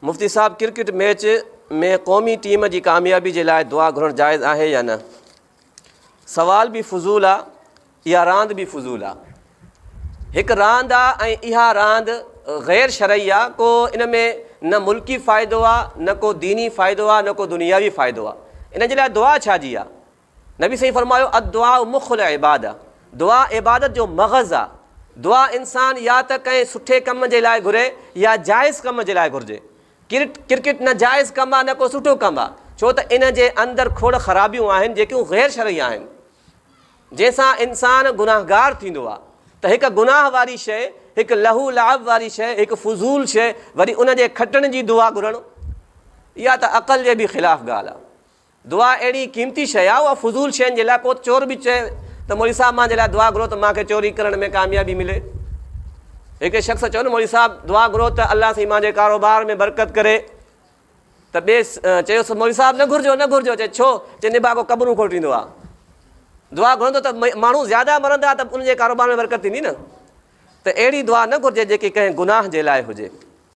मुफ्ती साहब, cricket match में क़ौमी team जी कामयाबी जे लाइ दुआ घुरणु जाइज़ आहे या न? सवाल बि फज़ूल आहे, इहा रांदि बि फज़ूल आहे। हिकु रांदि आहे ऐं इहा रांदि ग़ैर शरई आहे। को इन में न मुल्की फ़ाइदो आहे, न को दीनी फ़ाइदो आहे, न को दुनियावी फ़ाइदो आहे। इन जे लाइ दुआ छा जी आहे? नबी सही फरमायो, अदुआ मुख़ुल इबाद आहे। दुआ इबादत जो मग़ज़ आहे। दुआ इंसान या त कंहिं सुठे कम जे लाइ घुरे या जाइज़ कम जे लाइ घुरिजे। क्रिकेट न जाइज़ कमु आहे, न को सुठो कमु आहे, छो त इन जे अंदरि खोड़ ख़राबियूं आहिनि जेकियूं ग़ैर शरई आहिनि, जंहिंसां इंसानु गुनाहगार थींदो आहे। त हिकु गुनाह वारी शइ, हिकु लहू लाभ वारी शइ, हिकु फज़ूल शइ, वरी उन जे खटण जी दुआ घुरणु, इहा त अक़ल जे बि ख़िलाफ़ु ॻाल्हि आहे। दुआ अहिड़ी क़ीमती शइ आहे, उहा फज़ूल शयुनि जे लाइ। पोइ चोर बि चए त मौलवी साहिबु मां जे लाइ दुआ घुरो त मूंखे चोरी करण में कामयाबी मिले। हिकु शख़्स चयो न, मौलवी साहिबु दुआ घुरो त अलाह साईं मुंहिंजे कारोबार में बरकत करे। त ॿिए चयोसि, मौलवी साहिबु न घुरिजो, न घुरिजो। चए छो? चए निबागो क़बरूं खोटींदो आहे। दुआ घुरंदो त माण्हू ज़्यादा मरंदा त उनजे कारोबार में बरकत थींदी न। त अहिड़ी दुआ न घुरिजे जेकी कंहिं गुनाह जे लाइ हुजे।